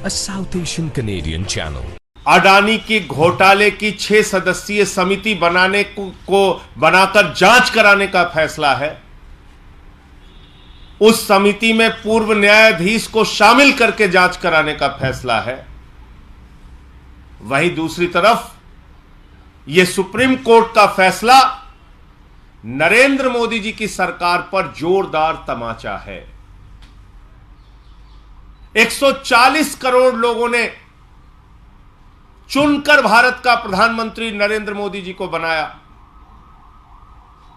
a South Asian Canadian channel. Adani की घोटाले की 6 सदस्यीय समिति बनाकर जांच कराने का फैसला है। उस समिति में पूर्व न्यायाधीश को शामिल करके जांच कराने का फैसला है। वहीं दूसरी तरफ यह सुप्रीम कोर्ट का फैसला नरेंद्र मोदी जी की सरकार पर जोरदार तमाचा है। 140 करोड़ लोगों ने चुनकर भारत का प्रधानमंत्री नरेंद्र मोदी जी को बनाया।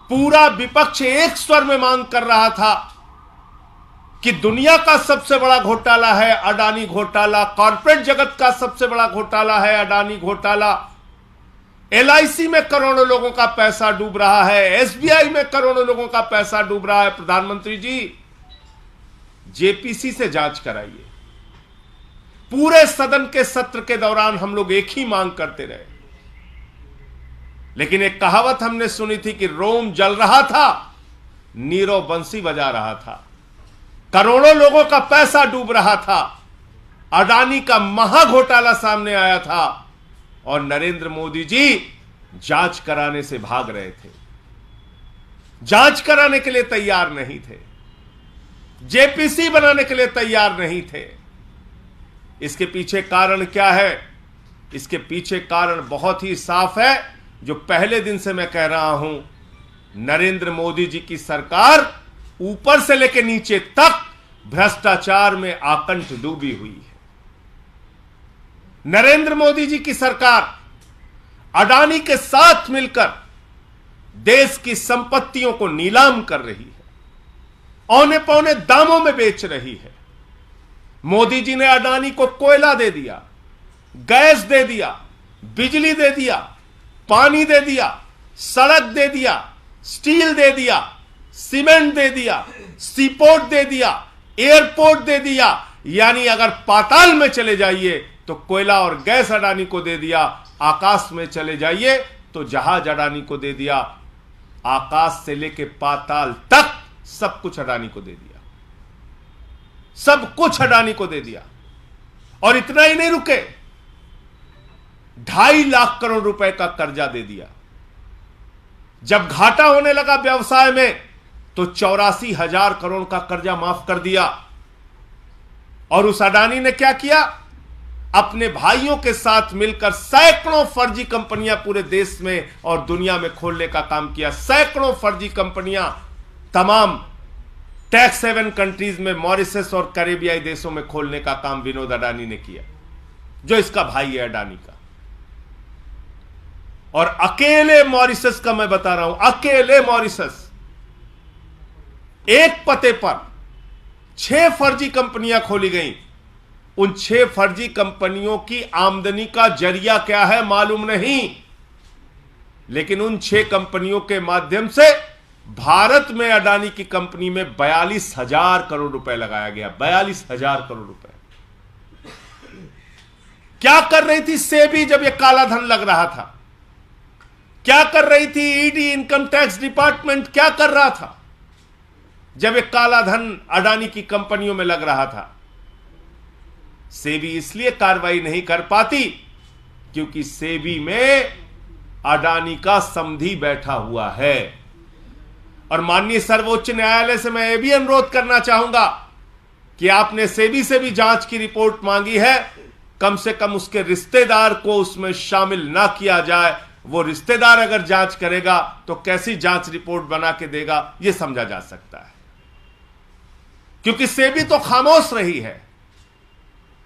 पूरा विपक्ष एक स्वर में मांग कर रहा था कि दुनिया का सबसे बड़ा घोटाला है अडानी घोटाला, कॉर्पोरेट जगत का सबसे बड़ा घोटाला है अडानी घोटाला। LIC में करोड़ों लोगों का पैसा डूब रहा है, SBI में करोड़ों लोगों का पैसा डूब रहा है। प्रधानमंत्री जी, JPC से जांच कराइए। पूरे सदन के सत्र के दौरान हम लोग एक ही मांग करते रहे, लेकिन एक कहावत हमने सुनी थी कि रोम जल रहा था, नीरव बंसी बजा रहा था। करोड़ों लोगों का पैसा डूब रहा था, अडानी का महाघोटाला सामने आया था और नरेंद्र मोदी जी जांच कराने से भाग रहे थे, जांच कराने के लिए तैयार नहीं थे, JPC बनाने के लिए तैयार नहीं थे। इसके पीछे कारण क्या है? इसके पीछे कारण बहुत ही साफ है, जो पहले दिन से मैं कह रहा हूं। नरेंद्र मोदी जी की सरकार ऊपर से लेकर नीचे तक भ्रष्टाचार में आकंठ डूबी हुई है। नरेंद्र मोदी जी की सरकार अडानी के साथ मिलकर देश की संपत्तियों को नीलाम कर रही है, औने पौने दामों में बेच रही है। मोदी जी ने अडानी को कोयला दे दिया, गैस दे दिया, बिजली दे दिया, पानी दे दिया, सड़क दे दिया, स्टील दे दिया, सीमेंट दे दिया, सीपोर्ट दे दिया, एयरपोर्ट दे दिया। यानी अगर पाताल में चले जाइए तो कोयला और गैस अडानी को दे दिया, आकाश में चले जाइए तो जहाज अडानी को दे दिया, आकाश से लेके पाताल तक सब कुछ अडानी को दे दिया, सब कुछ अडानी को दे दिया। और इतना ही नहीं रुके, 2.5 लाख करोड़ रुपए का कर्जा दे दिया। जब घाटा होने लगा व्यवसाय में तो 84,000 करोड़ का कर्जा माफ कर दिया। और उस अडानी ने क्या किया? अपने भाइयों के साथ मिलकर सैकड़ों फर्जी कंपनियां पूरे देश में और दुनिया में खोलने का काम किया। सैकड़ों फर्जी कंपनियां तमाम टैक्स हेवन कंट्रीज में, मॉरिशस और कैरेबियाई देशों में खोलने का काम विनोद अडानी ने किया, जो इसका भाई है अडानी का। और अकेले मॉरिशस का मैं बता रहा हूं, अकेले मॉरिशस एक पते पर 6 फर्जी कंपनियां खोली गई। उन 6 फर्जी कंपनियों की आमदनी का जरिया क्या है मालूम नहीं, लेकिन उन 6 कंपनियों के माध्यम से भारत में अडानी की कंपनी में 42,000 करोड़ रुपए लगाया गया। 42,000 करोड़ रुपए क्या कर रही थी सेबी जब यह काला धन लग रहा था? क्या कर रही थी ईडी, इनकम टैक्स डिपार्टमेंट क्या कर रहा था जब यह काला धन अडानी की कंपनियों में लग रहा था? सेबी इसलिए कार्रवाई नहीं कर पाती क्योंकि सेबी में अडानी का समधी बैठा हुआ है। और माननीय सर्वोच्च न्यायालय से मैं यह भी अनुरोध करना चाहूंगा कि आपने सेबी से भी जांच की रिपोर्ट मांगी है, कम से कम उसके रिश्तेदार को उसमें शामिल ना किया जाए। वो रिश्तेदार अगर जांच करेगा तो कैसी जांच रिपोर्ट बना के देगा, यह समझा जा सकता है। क्योंकि सेबी तो खामोश रही है।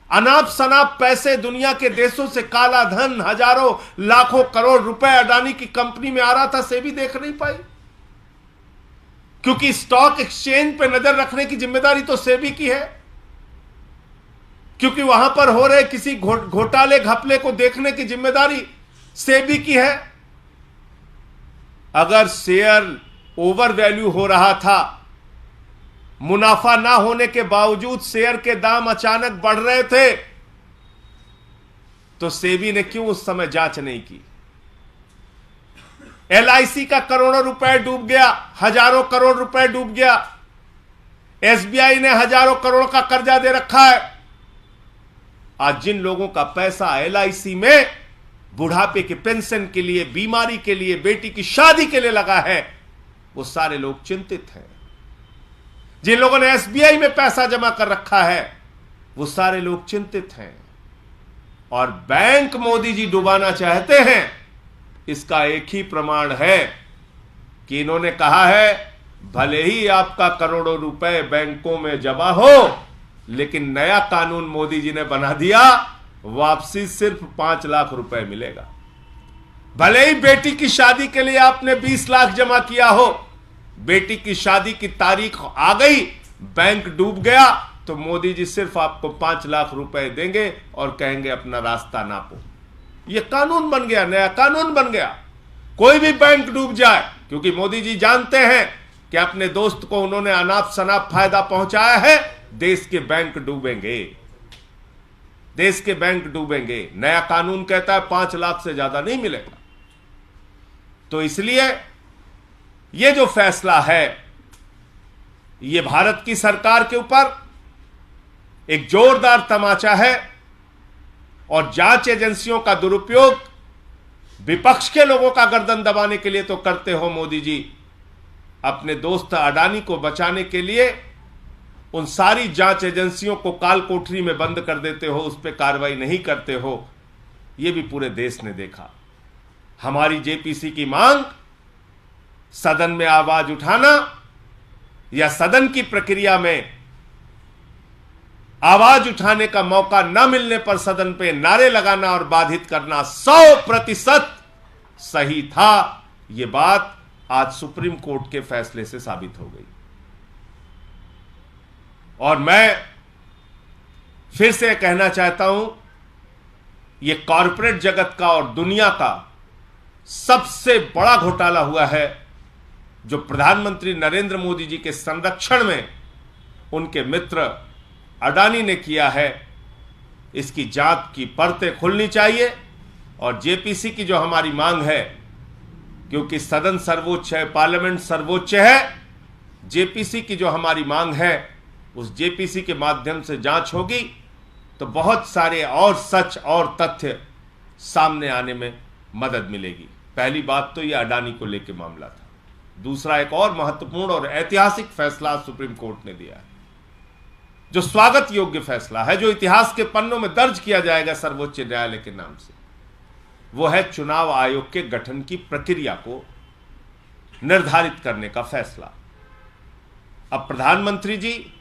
अनाप शनाप पैसे दुनिया के देशों से काला धन हजारों लाखों करोड़ रुपए अडानी की कंपनी में आ रहा था, सेबी देख नहीं पाई। क्योंकि स्टॉक एक्सचेंज पे नजर रखने की जिम्मेदारी तो सेबी की है, क्योंकि वहां पर हो रहे किसी घोटाले घपले को देखने की जिम्मेदारी सेबी की है। अगर शेयर ओवर वैल्यू हो रहा था, मुनाफा ना होने के बावजूद शेयर के दाम अचानक बढ़ रहे थे, तो सेबी ने क्यों उस समय जांच नहीं की? LIC का करोड़ों रुपए डूब गया, हजारों करोड़ रुपए डूब गया। SBI ने हजारों करोड़ का कर्जा दे रखा है। आज जिन लोगों का पैसा LIC में बुढ़ापे के पेंशन के लिए, बीमारी के लिए, बेटी की शादी के लिए लगा है, वो सारे लोग चिंतित हैं। जिन लोगों ने SBI में पैसा जमा कर रखा है, वो सारे लोग चिंतित हैं। और बैंक मोदी जी डुबाना चाहते हैं, इसका एक ही प्रमाण है कि इन्होंने कहा है भले ही आपका करोड़ों रुपए बैंकों में जमा हो, लेकिन नया कानून मोदी जी ने बना दिया, वापसी सिर्फ 5 लाख रुपए मिलेगा। भले ही बेटी की शादी के लिए आपने 20 लाख जमा किया हो, बेटी की शादी की तारीख आ गई, बैंक डूब गया, तो मोदी जी सिर्फ आपको 5 लाख रुपए देंगे और कहेंगे अपना रास्ता नापो। यह कानून बन गया, नया कानून बन गया। कोई भी बैंक डूब जाए, क्योंकि मोदी जी जानते हैं कि अपने दोस्त को उन्होंने अनाप शनाप फायदा पहुंचाया है, देश के बैंक डूबेंगे, देश के बैंक डूबेंगे। नया कानून कहता है 5 लाख से ज्यादा नहीं मिलेगा। तो इसलिए यह जो फैसला है, यह भारत की सरकार के ऊपर एक जोरदार तमाचा है और जांच एजेंसियों का दुरुपयोग विपक्ष के लोगों का गर्दन दबाने के लिए तो करते हो मोदी जी, अपने दोस्त अडानी को बचाने के लिए उन सारी जांच एजेंसियों को काल कोठरी में बंद कर देते हो, उस पर कार्रवाई नहीं करते हो। यह भी पूरे देश ने देखा। हमारी JPC की मांग, सदन में आवाज उठाना या सदन की प्रक्रिया में आवाज उठाने का मौका न मिलने पर सदन पे नारे लगाना और बाधित करना 100% सही था। यह बात आज सुप्रीम कोर्ट के फैसले से साबित हो गई। और मैं फिर से कहना चाहता हूं, यह कॉरपोरेट जगत का और दुनिया का सबसे बड़ा घोटाला हुआ है, जो प्रधानमंत्री नरेंद्र मोदी जी के संरक्षण में उनके मित्र अडानी ने किया है। इसकी जांच की परतें खुलनी चाहिए। और JPC की जो हमारी मांग है, क्योंकि सदन सर्वोच्च है, पार्लियामेंट सर्वोच्च है, JPC की जो हमारी मांग है, उस JPC के माध्यम से जांच होगी तो बहुत सारे और सच और तथ्य सामने आने में मदद मिलेगी। पहली बात तो यह अडानी को लेकर मामला था। दूसरा, एक और महत्वपूर्ण और ऐतिहासिक फैसला सुप्रीम कोर्ट ने दिया है, जो स्वागत योग्य फैसला है, जो इतिहास के पन्नों में दर्ज किया जाएगा सर्वोच्च न्यायालय के नाम से। वो है चुनाव आयोग के गठन की प्रक्रिया को निर्धारित करने का फैसला। अब प्रधानमंत्री जी,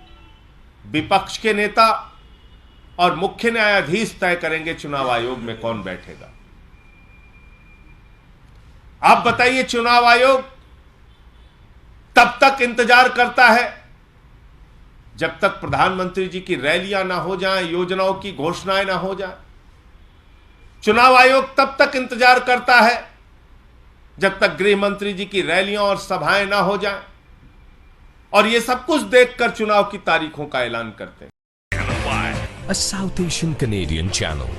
विपक्ष के नेता और मुख्य न्यायाधीश तय करेंगे चुनाव आयोग में कौन बैठेगा। आप बताइए, चुनाव आयोग तब तक इंतजार करता है जब तक प्रधानमंत्री जी की रैलियां ना हो जाएं, योजनाओं की घोषणाएं ना हो जाएं। चुनाव आयोग तब तक इंतजार करता है जब तक गृह मंत्री जी की रैलियां और सभाएं ना हो जाएं, और ये सब कुछ देखकर चुनाव की तारीखों का ऐलान करते हैं। A South Asian Canadian channel.